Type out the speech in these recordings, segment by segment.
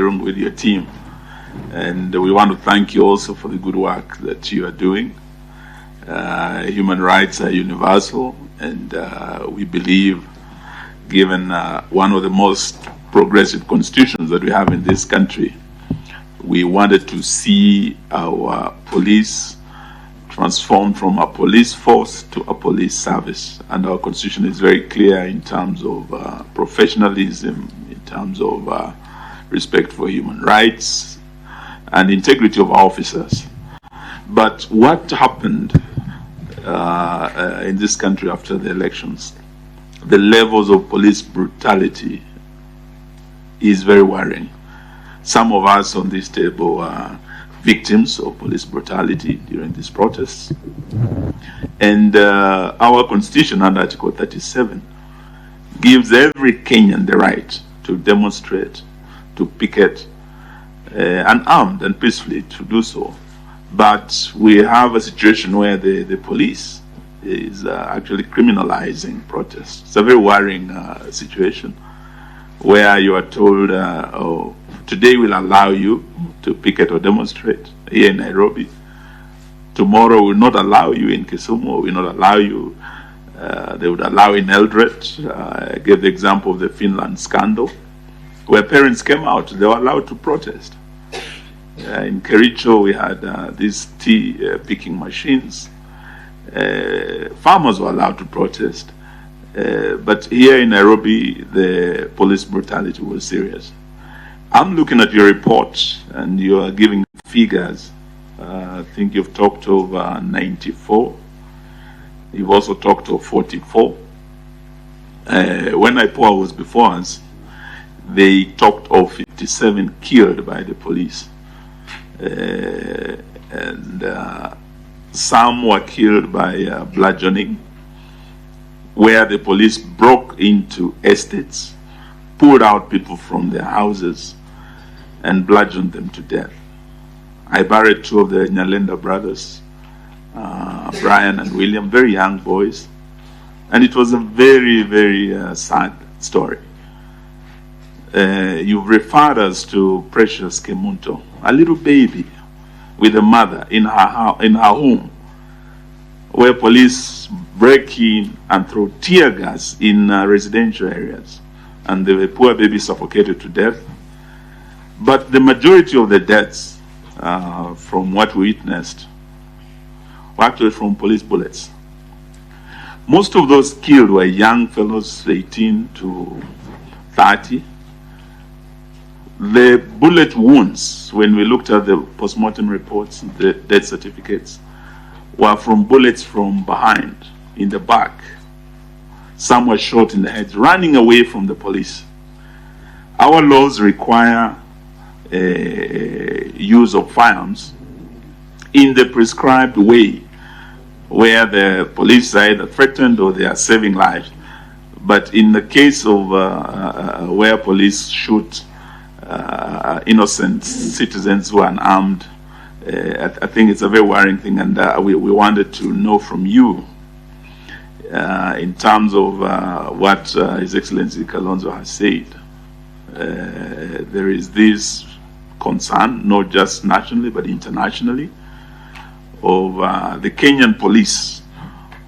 Kirung, with your team. And we want to thank you also for the good work that you are doing. Human rights are universal, and we believe, given one of the most progressive constitutions that we have in this country, we wanted to see our police transformed from a police force to a police service. And our constitution is very clear in terms of professionalism, in terms of respect for human rights, and integrity of our officers. But what happened in this country after the elections, the levels of police brutality is very worrying. Some of us on this table are victims of police brutality during these protests. And our constitution under Article 37 gives every Kenyan the right to demonstrate, to picket, unarmed and peacefully to do so. But we have a situation where the police is actually criminalizing protests. It's a very worrying situation where you are told, oh, today we'll allow you to picket or demonstrate here in Nairobi. Tomorrow we'll not allow you in Kisumu, we'll not allow you, they would allow in Eldoret. I gave the example of the Finland scandal, where parents came out, they were allowed to protest. In Kericho, we had these tea picking machines. Farmers were allowed to protest. But here in Nairobi, the police brutality was serious. I'm looking at your report, and you are giving figures. I think you've talked of 94. You've also talked of 44. When IPOA was before us, they talked of 57 killed by the police. And some were killed by bludgeoning, where the police broke into estates, pulled out people from their houses, and bludgeoned them to death. I buried two of the Nyalenda brothers, Brian and William, very young boys, and it was a very, very sad story. You've referred us to Precious Kemunto, a little baby with a mother in her home, where police break in and throw tear gas in residential areas, and the poor baby suffocated to death. But the majority of the deaths, from what we witnessed, were actually from police bullets. Most of those killed were young fellows, 18 to 30. The bullet wounds, when we looked at the postmortem reports, the death certificates, were from bullets from behind, in the back. Some were shot in the head, running away from the police. Our laws require use of firearms in the prescribed way, where the police are either threatened or they are saving lives. But in the case of where police shoot innocent citizens who are unarmed, I think it's a very worrying thing, and we wanted to know from you in terms of what His Excellency Kalonzo has said. There is this concern, not just nationally but internationally, of the Kenyan police,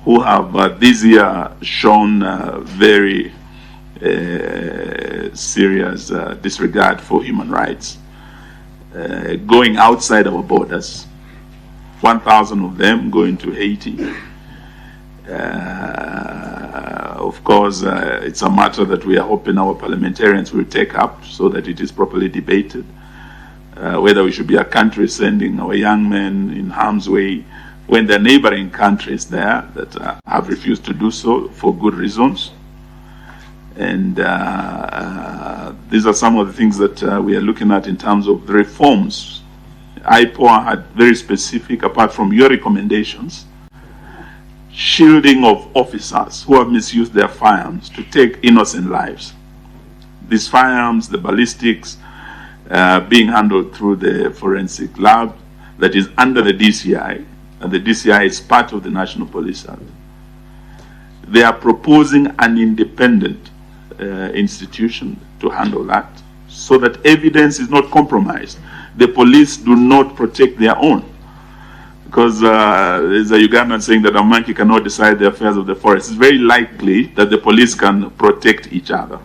who have this year shown very serious disregard for human rights, going outside our borders, 1,000 of them going to Haiti. Of course, it's a matter that we are hoping our parliamentarians will take up so that it is properly debated, whether we should be a country sending our young men in harm's way when there are neighboring countries there that have refused to do so for good reasons. And these are some of the things that we are looking at in terms of the reforms. IPOA had very specific, apart from your recommendations, shielding of officers who have misused their firearms to take innocent lives. These firearms, the ballistics, being handled through the forensic lab that is under the DCI, and the DCI is part of the National Police Service. They are proposing an independent institution to handle that. so that evidence is not compromised. The police do not protect their own. Because there's a Ugandan saying that a monkey cannot decide the affairs of the forest. It's very likely that the police can protect each other.